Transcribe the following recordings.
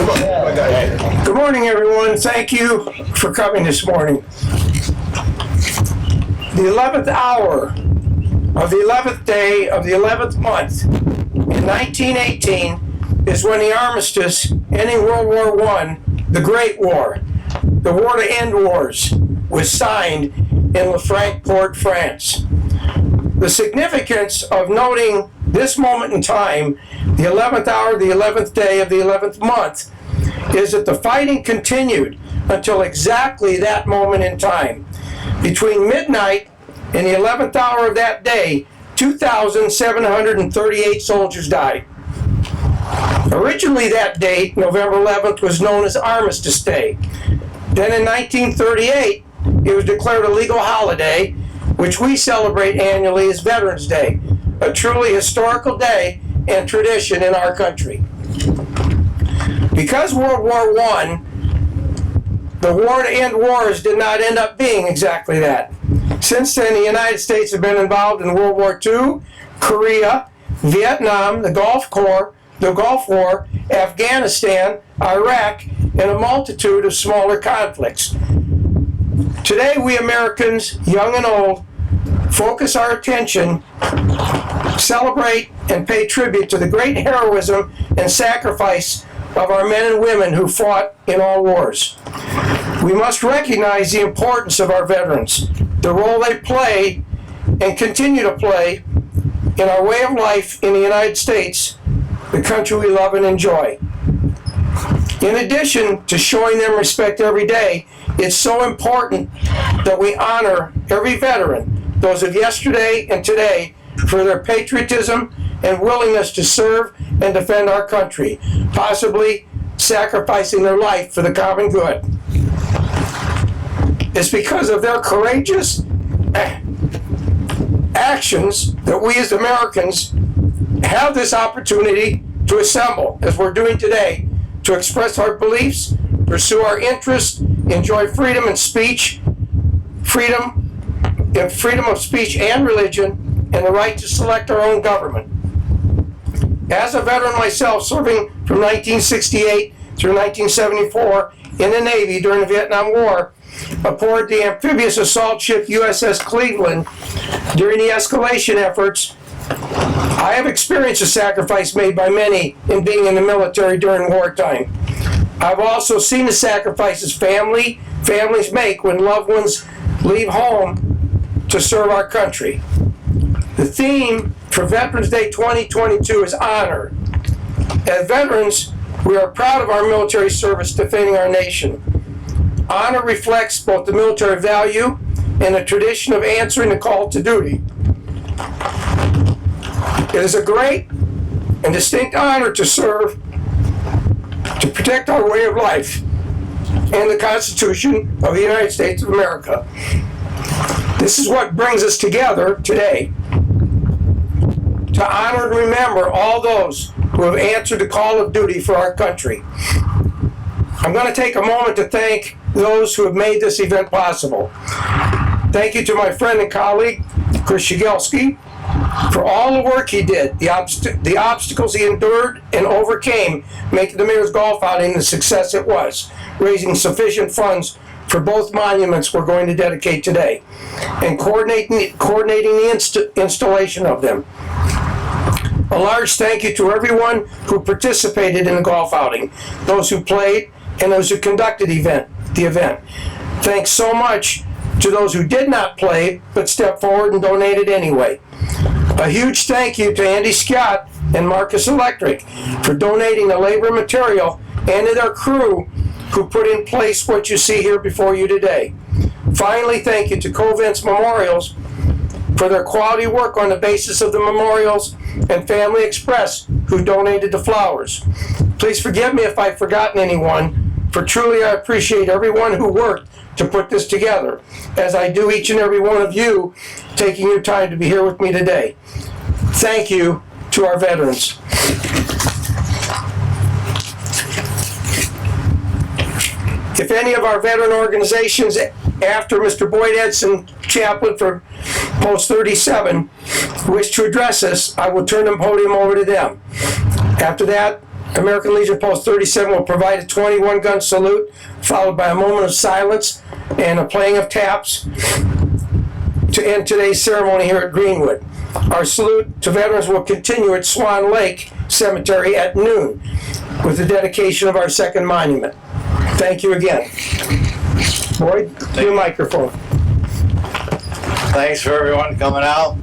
Good morning, everyone. Thank you for coming this morning. The 11th hour of the 11th day of the 11th month in 1918 is when the armistice ending World War I, the Great War, the war to end wars, was signed in Frankfurt, France. The significance of noting this moment in time, the 11th hour, the 11th day of the 11th month, is that the fighting continued until exactly that moment in time. Between midnight and the 11th hour of that day, 2,738 soldiers died. Originally that date, November 11th, was known as Armistice Day. Then in 1938, it was declared a legal holiday, which we celebrate annually as Veterans Day, a truly historical day and tradition in our country. Because World War I, the war to end wars, did not end up being exactly that. Since then, the United States have been involved in World War II, Korea, Vietnam, the Gulf War, Afghanistan, Iraq, and a multitude of smaller conflicts. Today, we Americans, young and old, focus our attention, celebrate, and pay tribute to the great heroism and sacrifice of our men and women who fought in all wars. We must recognize the importance of our veterans, the role they play and continue to play in our way of life in the United States, the country we love and enjoy. In addition to showing them respect every day, it's so important that we honor every veteran, those of yesterday and today, for their patriotism and willingness to serve and defend our country, possibly sacrificing their life for the common good. It's because of their courageous actions that we as Americans have this opportunity to assemble, as we're doing today, to express our beliefs, pursue our interests, enjoy freedom and speech, freedom of speech and religion, and the right to select our own government. As a veteran myself, serving from 1968 through 1974 in the Navy during the Vietnam War, aboard the amphibious assault ship USS Cleveland during the escalation efforts, I have experienced the sacrifice made by many in being in the military during wartime. I've also seen the sacrifices families make when loved ones leave home to serve our country. The theme for Veterans Day 2022 is honor. As veterans, we are proud of our military service defending our nation. Honor reflects both the military value and the tradition of answering the call to duty. It is a great and distinct honor to serve, to protect our way of life and the Constitution of the United States of America. This is what brings us together today, to honor and remember all those who have answered the call of duty for our country. I'm going to take a moment to thank those who have made this event possible. Thank you to my friend and colleague, Chris Shigelski, for all the work he did, the obstacles he endured and overcame, making the Mayor's Golf Outing the success it was, raising sufficient funds for both monuments we're going to dedicate today, and coordinating the installation of them. A large thank you to everyone who participated in the golf outing, those who played and those who conducted the event. Thanks so much to those who did not play but stepped forward and donated anyway. A huge thank you to Andy Scott and Marcus Electric for donating the labor and material, and to their crew who put in place what you see here before you today. Finally, thank you to Covance Memorials for their quality work on the basis of the memorials, and Family Express, who donated the flowers. Please forgive me if I've forgotten anyone, for truly I appreciate everyone who worked to put this together, as I do each and every one of you taking your time to be here with me today. Thank you to our veterans. If any of our veteran organizations, after Mr. Boyd Edson, chaplain for Post 37, wish to address us, I will turn the podium over to them. After that, American Legion Post 37 will provide a 21-gun salute, followed by a moment of silence and a playing of taps to end today's ceremony here at Greenwood. Our salute to veterans will continue at Swan Lake Cemetery at noon with the dedication of our second monument. Thank you again. Boyd, your microphone. Thanks for everyone coming out.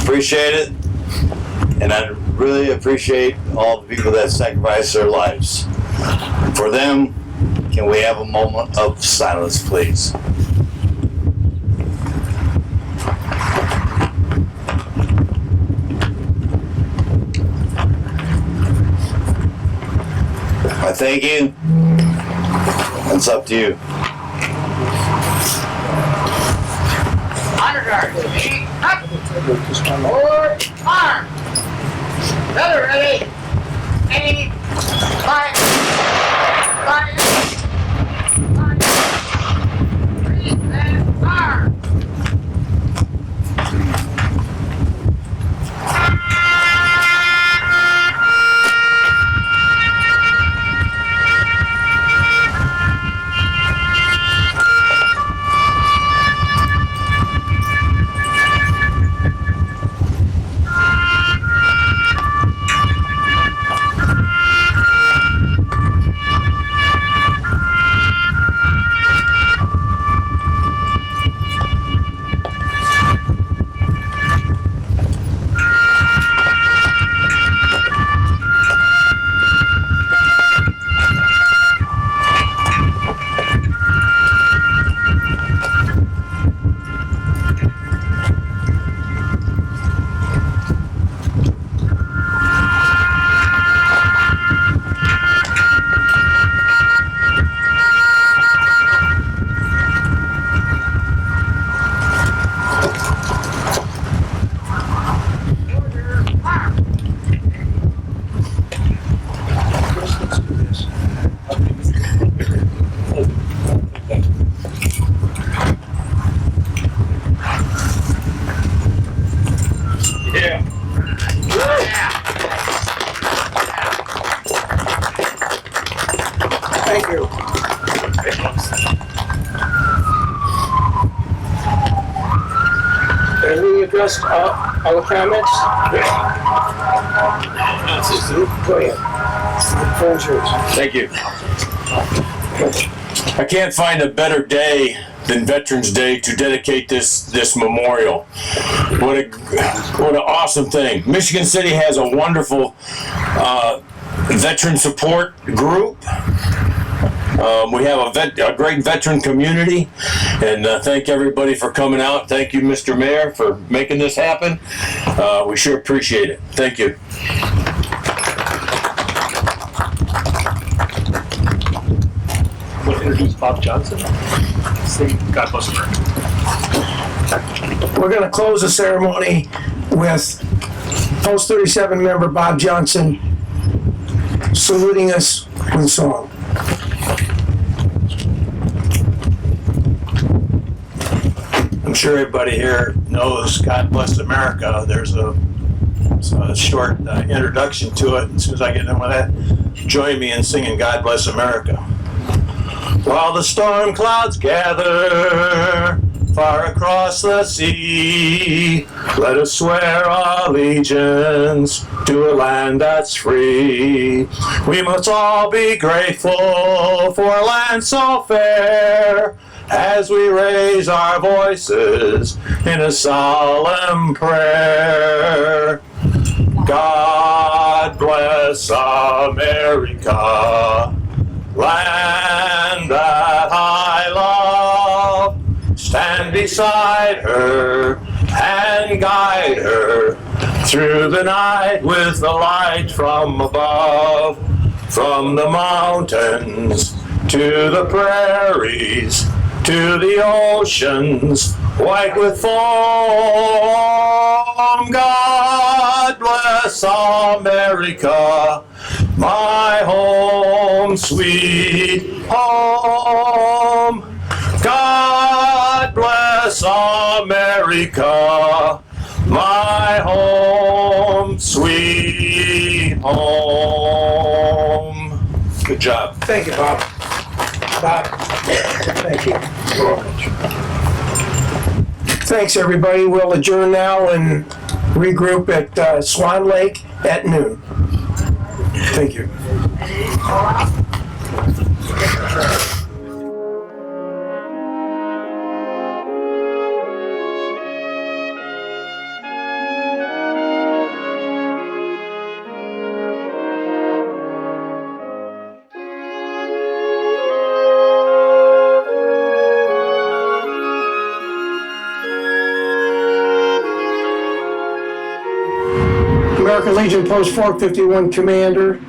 Appreciate it. And I really appreciate all the people that sacrificed their lives. For them, can we have a moment of silence, please? I thank you. It's up to you. Honor guard, feet up, forward, arm, feather ready, aim, fire, fire, fire, breathe and fire. Thank you. Have we addressed all the comments? Go ahead. Phone's yours. Thank you. I can't find a better day than Veterans Day to dedicate this memorial. What an awesome thing. Michigan City has a wonderful veteran support group. We have a great veteran community, and thank everybody for coming out. Thank you, Mr. Mayor, for making this happen. We sure appreciate it. Thank you. We'll introduce Bob Johnson. Sing God Bless America. We're going to close the ceremony with Post 37 member Bob Johnson saluting us with song. I'm sure everybody here knows God Bless America. There's a short introduction to it. As soon as I get done with that, join me in singing God Bless America. While the storm clouds gather far across the sea, let us swear allegiance to a land that's free. We must all be grateful for a land so fair, as we raise our voices in a solemn prayer. God bless America, land that I love. Stand beside her and guide her through the night with the light from above. From the mountains to the prairies, to the oceans white with foam. God bless America, my home, sweet home. God bless America, my home, sweet home. Good job. Thank you, Bob. Bob, thank you. Thanks, everybody. We'll adjourn now and regroup at Swan Lake at noon. Thank you. American Legion Post 451 Commander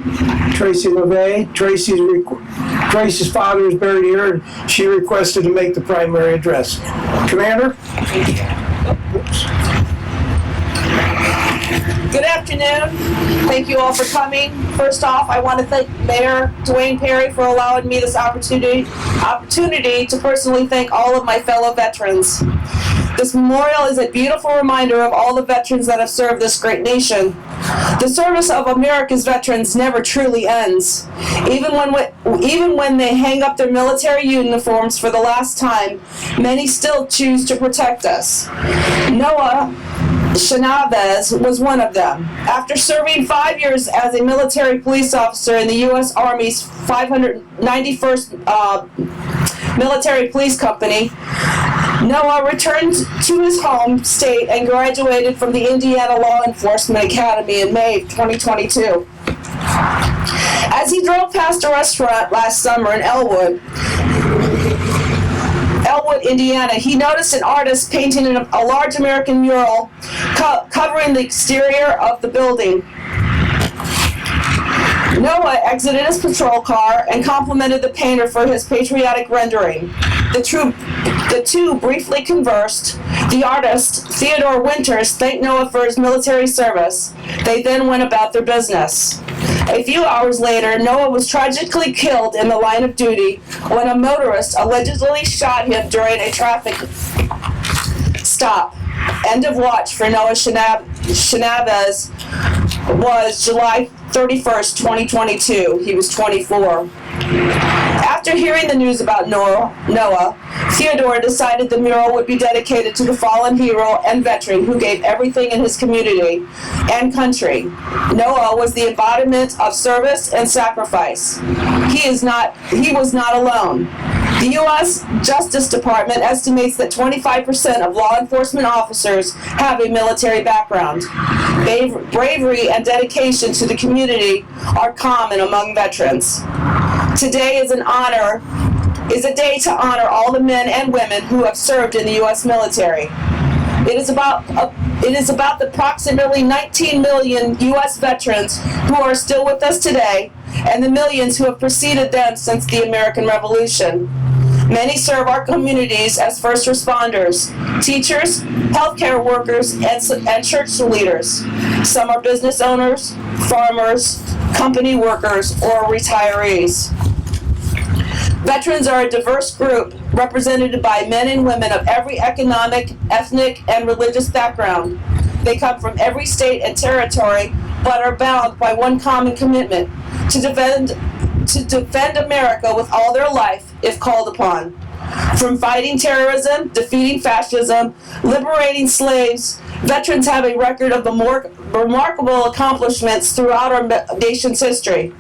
Tracy LeVay. Tracy's father is buried here, and she requested to make the primary address. Commander? Good afternoon. Thank you all for coming. First off, I want to thank Mayor Dwayne Perry for allowing me this opportunity to personally thank all of my fellow veterans. This memorial is a beautiful reminder of all the veterans that have served this great nation. The service of America's veterans never truly ends. Even when they hang up their military uniforms for the last time, many still choose to protect us. Noah Chavez was one of them. After serving 5 years as a military police officer in the U.S. Army's 591st Military Police Company, Noah returned to his home state and graduated from the Indiana Law Enforcement Academy in May of 2022. As he drove past a restaurant last summer in Elwood, Indiana, he noticed an artist painting a large American mural covering the exterior of the building. Noah exited his patrol car and complimented the painter for his patriotic rendering. The two briefly conversed. The artist, Theodore Winters, thanked Noah for his military service. They then went about their business. A few hours later, Noah was tragically killed in the line of duty when a motorist allegedly shot him during a traffic stop. End of watch for Noah Chavez was July 31st, 2022. He was 24. After hearing the news about Noah, Theodore decided the mural would be dedicated to the fallen hero and veteran who gave everything in his community and country. Noah was the embodiment of service and sacrifice. He was not alone. The U.S. Justice Department estimates that 25% of law enforcement officers have a military background. Bravery and dedication to the community are common among veterans. Today is a day to honor all the men and women who have served in the U.S. military. It is about the approximately 19 million U.S. veterans who are still with us today and the millions who have preceded them since the American Revolution. Many serve our communities as first responders, teachers, healthcare workers, and church leaders. Some are business owners, farmers, company workers, or retirees. Veterans are a diverse group represented by men and women of every economic, ethnic, and religious background. They come from every state and territory, but are bound by one common commitment: to defend America with all their life if called upon. From fighting terrorism, defeating fascism, liberating slaves, veterans have a record of remarkable accomplishments throughout our nation's history.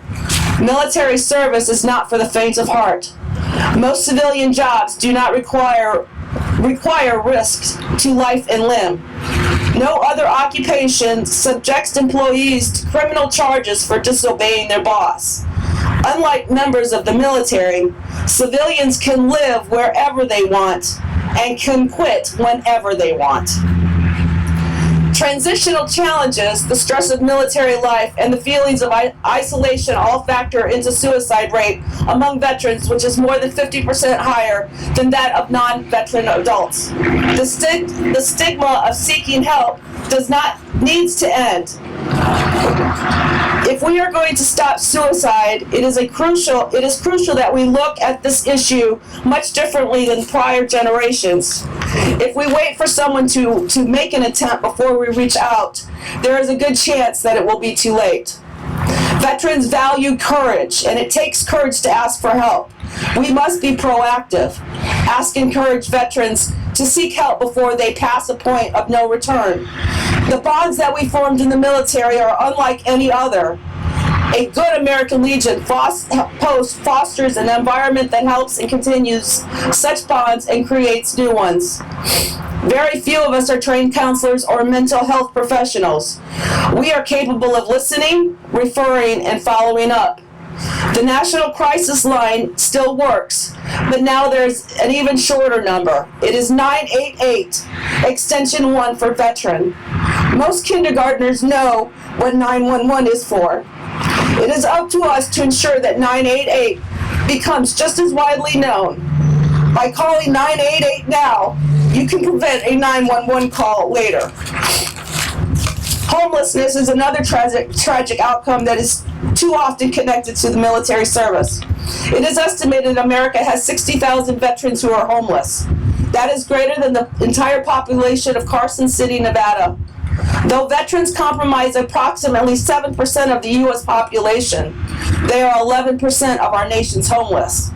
Military service is not for the faint of heart. Most civilian jobs do not require risks to life and limb. No other occupation subjects employees to criminal charges for disobeying their boss. Unlike members of the military, civilians can live wherever they want and can quit whenever they want. Transitional challenges, the stress of military life, and the feelings of isolation all factor into suicide rate among veterans, which is more than 50% higher than that of non-veteran adults. The stigma of seeking help needs to end. If we are going to stop suicide, it is crucial that we look at this issue much differently than prior generations. If we wait for someone to make an attempt before we reach out, there is a good chance that it will be too late. Veterans value courage, and it takes courage to ask for help. We must be proactive. Ask and encourage veterans to seek help before they pass a point of no return. The bonds that we formed in the military are unlike any other. A good American Legion fosters an environment that helps and continues such bonds and creates new ones. Very few of us are trained counselors or mental health professionals. We are capable of listening, referring, and following up. The National Crisis Line still works, but now there's an even shorter number. It is 988, extension 1 for veteran. Most kindergartners know what 911 is for. It is up to us to ensure that 988 becomes just as widely known. By calling 988 now, you can prevent a 911 call later. Homelessness is another tragic outcome that is too often connected to the military service. It is estimated America has 60,000 veterans who are homeless. That is greater than the entire population of Carson City, Nevada. Though veterans comprise approximately 7% of the U.S. population, they are 11% of our nation's homeless.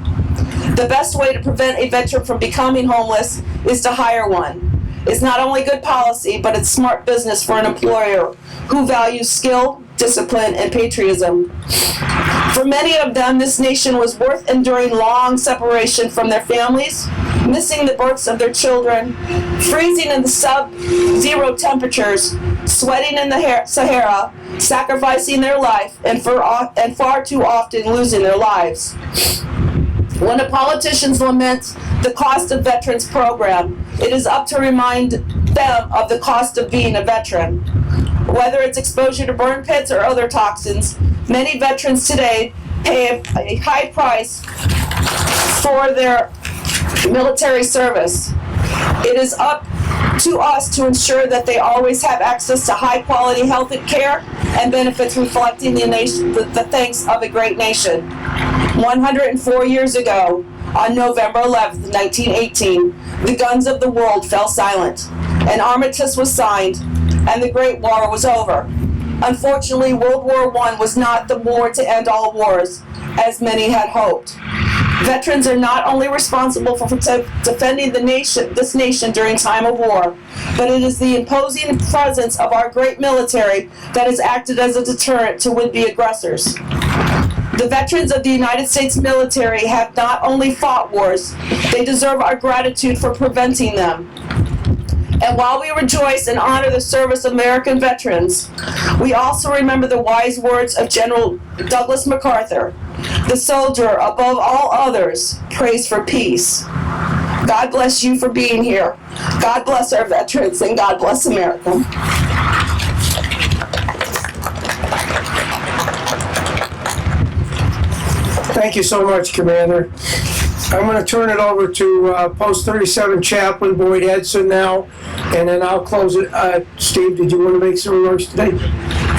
The best way to prevent a veteran from becoming homeless is to hire one. It's not only good policy, but it's smart business for an employer who values skill, discipline, and patriotism. For many of them, this nation was worth enduring long separation from their families, missing the births of their children, freezing in the sub-zero temperatures, sweating in the Sahara, sacrificing their life, and far too often losing their lives. When the politicians lament the cost of veterans program, it is up to remind them of the cost of being a veteran. Whether it's exposure to burn pits or other toxins, many veterans today pay a high price for their military service. It is up to us to ensure that they always have access to high quality health care and benefits reflecting the thanks of a great nation. 104 years ago, on November 11, 1918, the guns of the world fell silent. An armistice was signed, and the Great War was over. Unfortunately, World War I was not the war to end all wars, as many had hoped. Veterans are not only responsible for defending this nation during time of war, but it is the imposing presence of our great military that has acted as a deterrent to would-be aggressors. The veterans of the United States military have not only fought wars, they deserve our gratitude for preventing them. And while we rejoice and honor the service of American veterans, we also remember the wise words of General Douglas MacArthur: "The soldier, above all others, prays for peace." God bless you for being here. God bless our veterans, and God bless America. Thank you so much, Commander. I'm going to turn it over to Post 37 Chaplain Boyd Edson now, and then I'll close it. Steve, did you want to make some remarks today?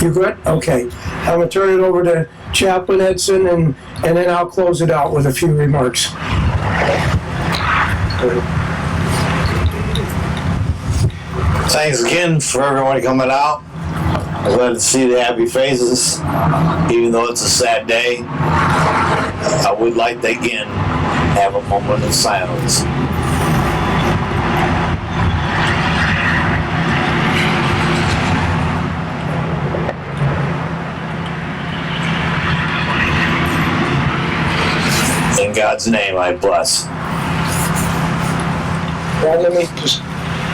You good? Okay. I'm going to turn it over to Chaplain Edson, and then I'll close it out with a few remarks. Thanks again for everyone coming out. I'm glad to see the happy faces, even though it's a sad day. I would like to again have a moment of silence. In God's name, I bless. Well, let me just,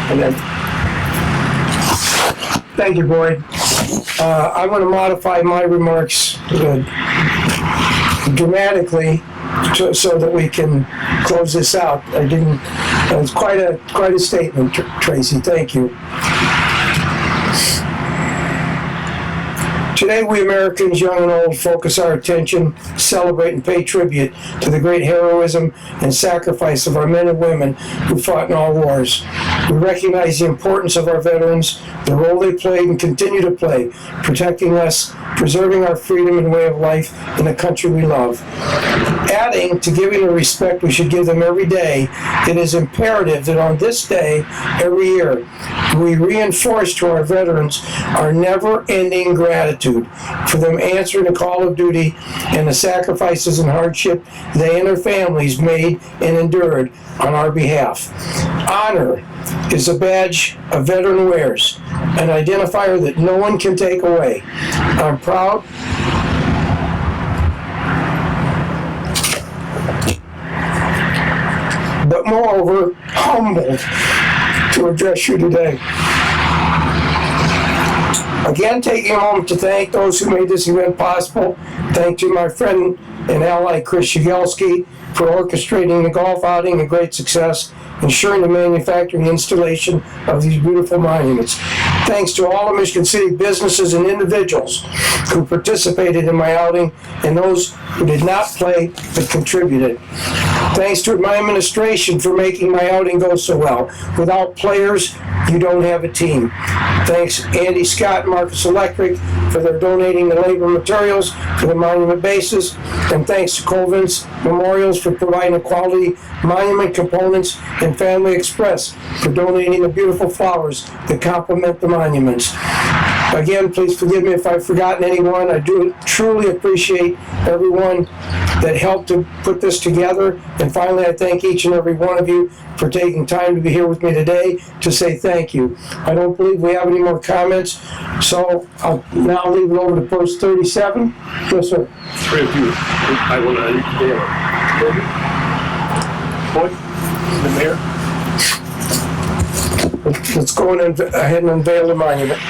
and then, thank you, Boyd. I'm going to modify my remarks dramatically so that we can close this out. It was quite a statement, Tracy. Thank you. Today, we Americans, young and old, focus our attention, celebrate, and pay tribute to the great heroism and sacrifice of our men and women who fought in all wars. We recognize the importance of our veterans, the role they played and continue to play, protecting us, preserving our freedom and way of life in the country we love. Adding to giving the respect we should give them every day, it is imperative that on this day every year, we reinforce to our veterans our never-ending gratitude for them answering the call of duty and the sacrifices and hardship they and their families made and endured on our behalf. Honor is a badge a veteran wears, an identifier that no one can take away. I'm proud but moreover humbled to address you today. Again, taking a moment to thank those who made this event possible. Thank to my friend and ally Chris Shigelski for orchestrating the golf outing a great success, ensuring the manufacturing and installation of these beautiful monuments. Thanks to all the Michigan City businesses and individuals who participated in my outing and those who did not play but contributed. Thanks to my administration for making my outing go so well. Without players, you don't have a team. Thanks Andy Scott and Marcus Electric for their donating the labor materials for the monument bases. And thanks to Colvin's Memorials for providing the quality monument components, and Family Express for donating the beautiful flowers that complement the monuments. Again, please forgive me if I've forgotten anyone. I do truly appreciate everyone that helped to put this together. And finally, I thank each and every one of you for taking time to be here with me today to say thank you. I don't believe we have any more comments, so I'll now leave it over to post 37. Yes, sir. Three of you, I will Boyd, the mayor. Let's go ahead and unveil the monument.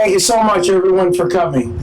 Thank you so much, everyone, for coming.